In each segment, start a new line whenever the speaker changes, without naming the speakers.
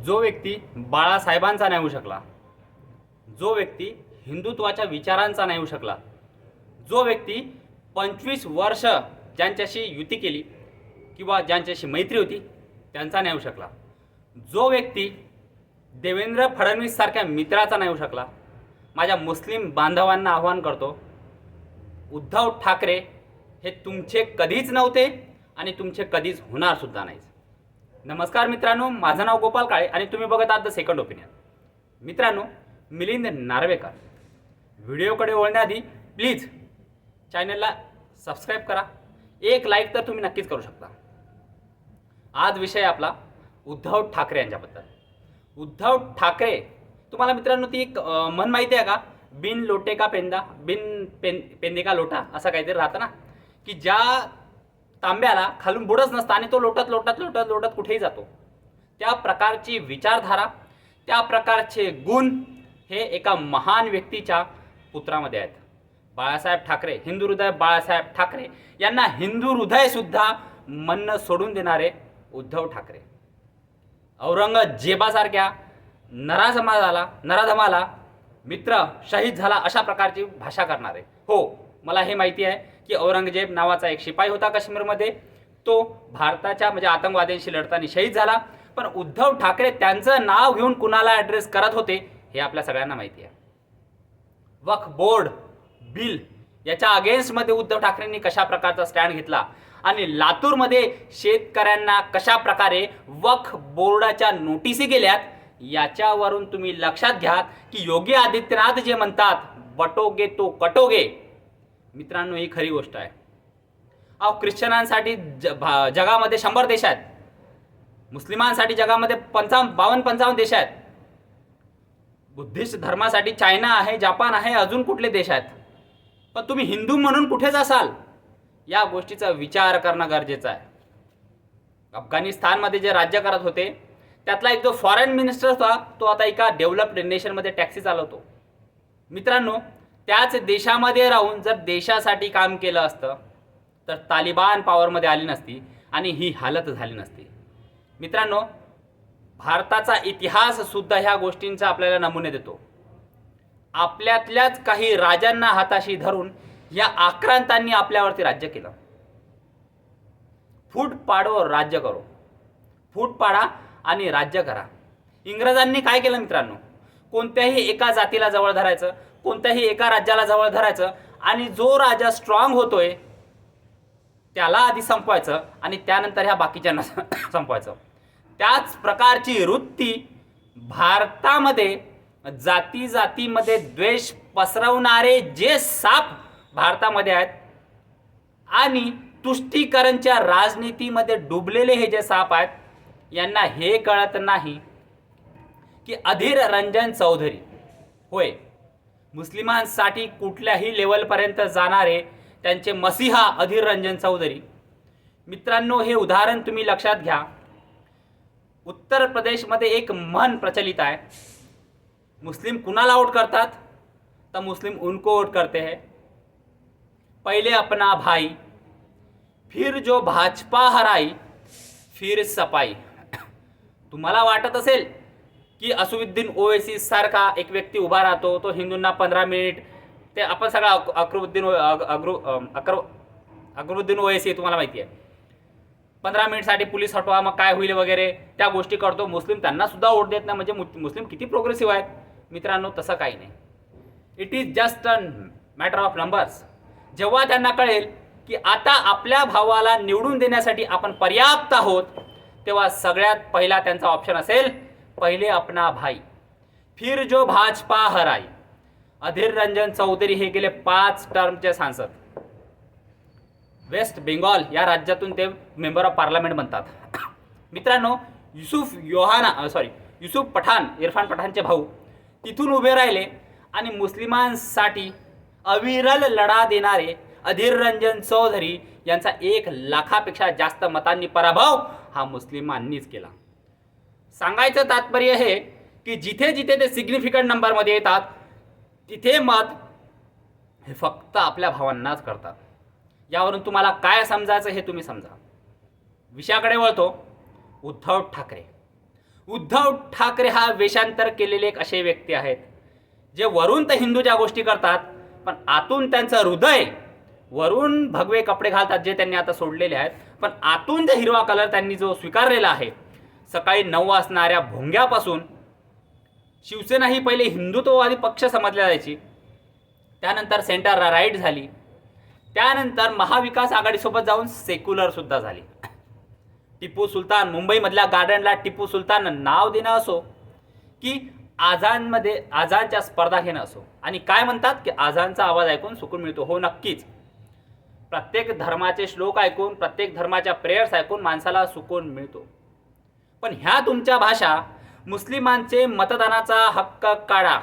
जो व्यक्ती बाळासाहेबांचा नाही होऊ शकला, जो व्यक्ती हिंदुत्वाच्या विचारांचा नाही होऊ शकला, जो व्यक्ती 25 वर्ष ज्यांच्याशी युती केली किंवा ज्यांच्याशी मैत्री होती त्यांचा नाही होऊ शकला, जो व्यक्ती देवेंद्र फडणवीस सारख्या मित्राचा नाही होऊ शकला, माझ्या मुस्लिम बांधवांना आवाहन करतो, उद्धव ठाकरे हे तुमचे कधीच नव्हते आणि तुमचे कधीच होणार सुद्धा नाही. नमस्कार मित्रांनो, माझं नाव गोपाल काळे आणि तुम्ही बघत आहात द सेकंड ओपिनियन. मित्रांनो, मिलिंद नार्वेकर. व्हिडिओकडे वळण्याआधी प्लीज चॅनलला सबस्क्राईब करा, एक लाईक तर तुम्ही नक्कीच करू शकता. आज विषय आपला उद्धव ठाकरे यांच्याबद्दल. उद्धव ठाकरे, तुम्हाला मित्रांनो ती एक म्हण माहिती आहे का, बिन लोटे का पेंदा, पेंदे का लोटा, असं काहीतरी राहतं ना, की ज्या तांब्याला खालून बुडच नसतं आणि तो लोटत लोटत लोटत लोटत कुठेही जातो. त्या प्रकारची विचारधारा, त्या प्रकारचे गुण हे एका महान व्यक्तीच्या पुत्रामध्ये आहेत. बाळासाहेब ठाकरे, हिंदू हृदय बाळासाहेब ठाकरे यांना हिंदू हृदय सुद्धा म्हणणं सोडून देणारे उद्धव ठाकरे. औरंगजेबासारख्या नराधमाला मित्र शहीद झाला अशा प्रकारची भाषा करणारे. हो, मला हे माहिती आहे की औरंगजेब नावाचा एक शिपाई होता काश्मीरमध्ये, तो भारताच्या म्हणजे आतंकवाद्यांशी लढताना शहीद झाला. पण उद्धव ठाकरे त्यांचं नाव घेऊन कुणाला ॲड्रेस करत होते हे आपल्या सगळ्यांना माहिती आहे. वक्फ बोर्ड बिल याच्या अगेन्स्टमध्ये उद्धव ठाकरेंनी कशा प्रकारचा स्टँड घेतला आणि लातूरमध्ये शेतकऱ्यांना कशा प्रकारे वक्फ बोर्डाच्या नोटिसी गेल्यात, याच्यावरून तुम्ही लक्षात घ्या की योगी आदित्यनाथ जे म्हणतात बटोगे तो कटोगे, मित्रांनो ही खरी गोष्ट आहे. ख्रिश्चनांसाठी जगामध्ये 100 देश आहेत, मुस्लिमांसाठी जगामध्ये 52-55 देश आहेत, बुद्धिस्ट धर्मासाठी चायना आहे, जपान आहे, अजून कुठले देश आहेत. पण तुम्ही हिंदू म्हणून कुठेच असाल, या गोष्टीचा विचार करणं गरजेचं आहे. अफगाणिस्तानमध्ये जे राज्य करत होते त्यातला एक जो फॉरेन मिनिस्टर होता, तो आता एका डेव्हलप्ड नेशनमध्ये टॅक्सी चालवतो. मित्रांनो, त्याच देशामध्ये राहून जर देशासाठी काम केलं असतं तर तालिबान पॉवरमध्ये आली नसती आणि ही हालत झाली नसती. मित्रांनो, भारताचा इतिहास सुद्धा ह्या गोष्टींचा आपल्याला नमुने देतो. आपल्यातल्याच काही राजांना हाताशी धरून या आक्रांतांनी आपल्यावरती राज्य केलं. फूट पाडो राज्य करो, फूट पाडा आणि राज्य करा. इंग्रजांनी काय केलं मित्रांनो, कोणत्याही एका जातीला जवळ धरायचं, कोणत्याही एका राज्याला जवळ धरायचं आणि जो राजा स्ट्रॉंग होतोय त्याला आधी संपवायचं आणि त्यानंतर ह्या बाकीच्यांना संपवायचं. त्याच प्रकारची वृत्ती भारतामध्ये जाती जातीमध्ये द्वेष पसरवणारे जे साप भारतामध्ये आहेत आणि तुष्टीकरणच्या राजनीतीमध्ये डुबलेले हे जे साप आहेत, यांना हे कळत नाही की अधीर रंजन चौधरी, होय, मुस्लिमांसाठी कुठल्याही लेवलपर्यंत जाणारे त्यांचे मसीहा अधीर रंजन चौधरी. मित्रांनो, हे उदाहरण तुम्ही लक्षात घ्या. उत्तर प्रदेशमध्ये एक म्हण प्रचलित आहे, मुस्लिम कुणाला वोट करतात तर मुस्लिम उनको वोट करते हैं, पहले अपना भाई, फिर जो भाजपा हराई फिर सपाई. तुम्हाला वाटत असेल की असुद्दीन ओवैसी सारखा एक व्यक्ती उभा राहतो, तो हिंदूंना 15 मिनिट, ते आपण सगळा अकरुद्दीन ओवैसी तुम्हाला माहिती आहे, 15 मिनिटसाठी पोलीस हटवा मग काय होईल वगैरे त्या गोष्टी करतो. मुस्लिम त्यांना सुद्धा वोट देत नाही, म्हणजे मुस्लिम किती प्रोग्रेसिव्ह आहेत. मित्रांनो, तसं काही नाही. It is just a matter of numbers. जेव्हा त्यांना कळेल की आता आपल्या भावाला निवडून देण्यासाठी आपण पर्याप्त आहोत, तेव्हा सगळ्यात पहिला त्यांचा ऑप्शन असेल पहिले अपना भाई, फिर जो भाजपा हराई. अधीर रंजन चौधरी हे गेले 5 टर्मचे सांसद, वेस्ट बेंगॉल या राज्यातून ते मेंबर ऑफ पार्लमेंट बनतात. मित्रांनो, युसुफ पठाण, इरफान पठाणचे भाऊ, तिथून उभे राहिले आणि मुस्लिमांसाठी अविरल लढा देणारे अधीर रंजन चौधरी यांचा 1 लाखापेक्षा जास्त मतांनी पराभव हा मुस्लिमांनीच केला. सांगायचं तात्पर्य हे की जिथे जिथे ते सिग्निफिकंट नंबरमध्ये येतात तिथे मत हे फक्त आपल्या भावांनाच करतात. यावरून तुम्हाला काय समजायचं हे तुम्ही समजा. विषयाकडे वळतो. उद्धव ठाकरे. उद्धव ठाकरे हा वेषांतर केलेले एक असे व्यक्ती आहेत जे वरून तर हिंदूच्या गोष्टी करतात, पण आतून त्यांचं हृदय, वरून भगवे कपडे घालतात जे त्यांनी आता सोडलेले आहेत, पण आतून जे हिरवा कलर त्यांनी जो स्वीकारलेला आहे, सकाळी 9 वाजणाऱ्या भोंग्यापासून शिवसेना ही पहिले हिंदुत्ववादी पक्ष समजल्या जायची, त्यानंतर सेंटर राईट झाली, त्यानंतर महाविकास आघाडीसोबत जाऊन सेक्युलर सुद्धा झाली. टिपू सुलतान, मुंबईमधल्या गार्डनला टिपू सुलतान नाव देणं असो की आजानच्या स्पर्धा घेणं असो, आणि काय म्हणतात की आजानचा आवाज ऐकून सुकून मिळतो. हो, नक्कीच प्रत्येक धर्माचे श्लोक ऐकून, प्रत्येक धर्माच्या प्रेयर्स ऐकून माणसाला सुकून मिळतो. पण ह्या तुमच्या भाषा, मुस्लिमांचे मतदानाचा हक्क काढा,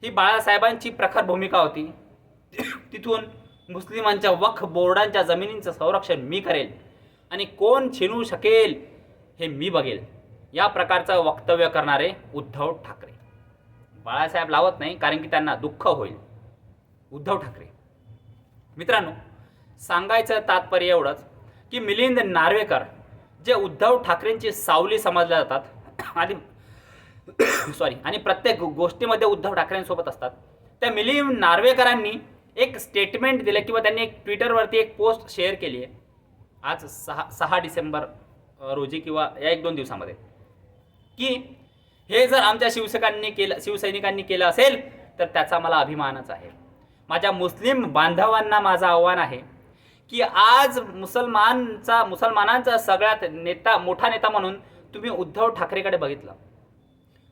ही बाळासाहेबांची प्रखर भूमिका होती. तिथून मुस्लिमांच्या वक्फ बोर्डांच्या जमिनींचं संरक्षण मी करेल आणि कोण छीनू शकेल हे मी बघेल, या प्रकारचं वक्तव्य करणारे उद्धव ठाकरे. बाळासाहेब लावत नाही, कारण की त्यांना दुःख होईल. उद्धव ठाकरे. मित्रांनो, सांगायचं तात्पर्य एवढंच की मिलिंद नार्वेकर जे उद्धव ठाकरेंची सावली समजल्या जातात आणि प्रत्येक गोष्टीमध्ये उद्धव ठाकरेंसोबत असतात, त्या मिलिंद नार्वेकरांनी एक स्टेटमेंट दिलं किंवा त्यांनी एक ट्विटरवरती एक पोस्ट शेअर केली आहे आज 6 डिसेंबर रोजी किंवा या 1-2 दिवसामध्ये, की हे जर आमच्या शिवसैनिकांनी केलं असेल तर त्याचा मला अभिमानच आहे. माझ्या मुस्लिम बांधवांना माझं आव्हान आहे की आज मुसलमानांचा सगळ्यात मोठा नेता म्हणून तुम्ही उद्धव ठाकरेकडे बघितलं.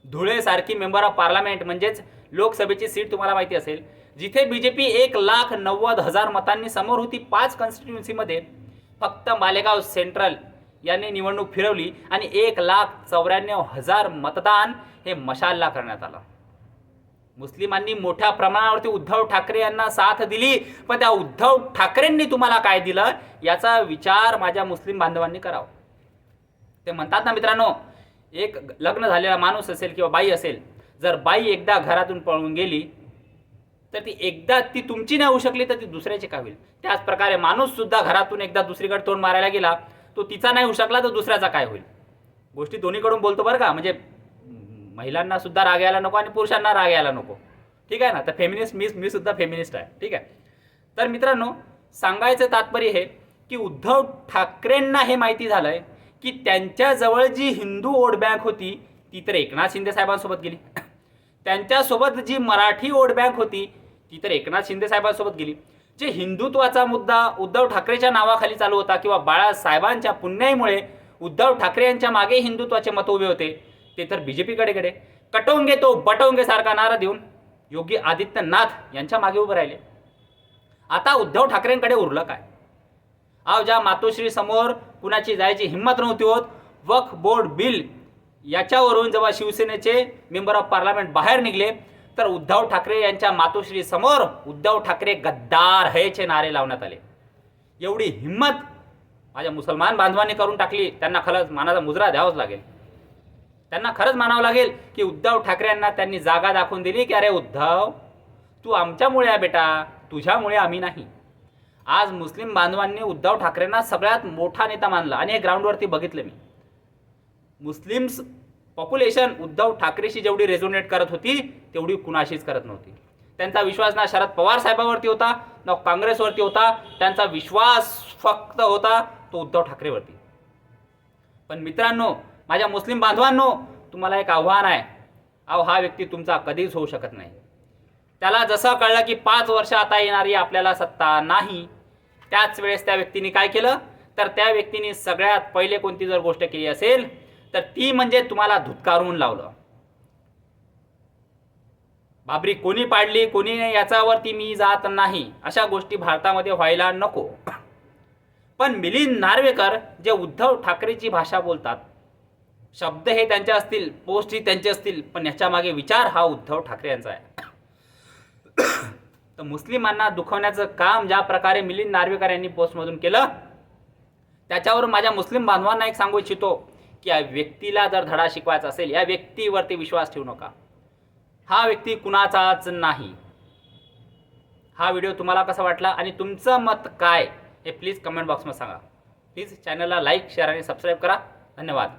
धुळेसारखी मेंबर ऑफ पार्लमेंट म्हणजेच लोकसभेची सीट तुम्हाला माहिती असेल, जिथे बीजेपी 1,90,000 मतांनी समोर होती 5 कॉन्स्टिट्युन्सीमध्ये, फक्त मालेगाव सेंट्रल यांनी निवडणूक फिरवली आणि 1,94,000 मतदान हे मशालला करण्यात आलं. मुस्लिमांनी मोठ्या प्रमाणावरती उद्धव ठाकरे यांना साथ दिली, पण त्या उद्धव ठाकरेंनी तुम्हाला काय दिलं याचा विचार माझ्या मुस्लिम बांधवांनी करावा. ते म्हणतात ना मित्रांनो, एक लग्न झालेला माणूस असेल किंवा बाई असेल, जर बाई एकदा घरातून पळून गेली तर ती तुमची नाही होऊ शकली तर ती दुसऱ्याची का होईल. त्याच प्रकारे माणूस सुद्धा घरातून एकदा दुसरीकडे तोंड मारायला गेला, तो तिचा नाही होऊ शकला तर दुसऱ्याचा काय होईल. गोष्टी दोन्हीकडून बोलतो बरं का, म्हणजे महिलांना सुद्धा राग यायला नको आणि पुरुषांना राग यायला नको, ठीक आहे ना. तर फेमिनिस्ट मी सुद्धा फेमिनिस्ट आहे, ठीक आहे. तर मित्रांनो, सांगायचं तात्पर्य हे की उद्धव ठाकरेंना हे माहिती झालंय की त्यांच्याजवळ जी हिंदू वोट बँक होती ती तर एकनाथ शिंदे साहेबांसोबत गेली, त्यांच्यासोबत जी मराठी वोट बँक होती ती तर एकनाथ शिंदे साहेबांसोबत गेली. जे हिंदुत्वाचा मुद्दा उद्धव ठाकरेच्या नावाखाली चालू होता किंवा बाळासाहेबांच्या पुण्याईमुळे उद्धव ठाकरे यांच्या मागे हिंदुत्वाचे मत उभे होते, ते तर बीजेपीकडे गेले. कटोंगे तो बटोंगे सारखा नारा देऊन योगी आदित्यनाथ यांच्या मागे उभे राहिले. आता उद्धव ठाकरेंकडे उरलं काय? ज्या मातोश्री समोर कुणाची जायची हिंमत नव्हती होत, वक्फ बोर्ड बिल याच्यावरून जेव्हा शिवसेनेचे मेंबर ऑफ पार्लमेंट बाहेर निघले, तर उद्धव ठाकरे यांच्या मातोश्री समोर उद्धव ठाकरे गद्दार हयचे नारे लावण्यात आले. एवढी हिंमत माझ्या मुसलमान बांधवांनी करून टाकली. त्यांना खरंच मानाचा मुजरा द्यावाच लागेल. त्यांना खरंच मानावं लागेल की उद्धव ठाकरे यांना त्यांनी जागा दाखवून दिली की अरे उद्धव, तू आमच्यामुळे आहे बेटा, तुझ्यामुळे आम्ही नाही. आज मुस्लिम बांधवांनी उद्धव ठाकरेंना सगळ्यात मोठा नेता मानला आणि हे ग्राउंडवरती बघितलं मी. मुस्लिम्स पॉप्युलेशन उद्धव ठाकरेशी जेवढी रेझोनेट करत होती तेवढी कुणाशीच करत नव्हती. त्यांचा विश्वास ना शरद पवार साहेबांवरती होता ना काँग्रेसवरती होता. त्यांचा विश्वास फक्त होता तो उद्धव ठाकरेवरती. पण मित्रांनो, माझ्या मुस्लिम बांधवांनो, तुम्हाला एक आव्हान आहे. हा व्यक्ती तुमचा कधीच होऊ शकत नाही. त्याला जसं कळलं की 5 वर्ष आता येणारी आपल्याला सत्ता नाही, त्याच वेळेस त्या व्यक्तीने काय केलं, तर त्या व्यक्तीने सगळ्यात पहिले कोणती जर गोष्ट केली असेल तर ती म्हणजे तुम्हाला धुतकारून लावलं. बाबरी कोणी पाडली कोणी नाही याच्यावरती मी जात नाही, अशा गोष्टी भारतामध्ये व्हायला नको. पण मिलिंद नार्वेकर जे उद्धव ठाकरेची भाषा बोलतात, शब्द हे त्यांचे असतील, पोस्ट ही त्यांचे असतील, पण याच्या मागे विचार हा उद्धव ठाकरे यांचा आहे. तर मुस्लिमांना दुखवण्याचं काम ज्या प्रकारे मिलिंद नार्वेकर यांनी पोस्टमधून केलं, त्याच्यावर माझ्या मुस्लिम बांधवांना एक सांगू इच्छितो की या व्यक्तीला जर धडा शिकवायचा असेल, या व्यक्तीवरती विश्वास ठेवू नका. हा व्यक्ती कुणाचाच नाही. हा व्हिडिओ तुम्हाला कसा वाटला आणि तुमचं मत काय हे प्लीज कमेंट बॉक्समध्ये सांगा. प्लीज चॅनलला लाईक, शेअर आणि सबस्क्राईब करा. धन्यवाद.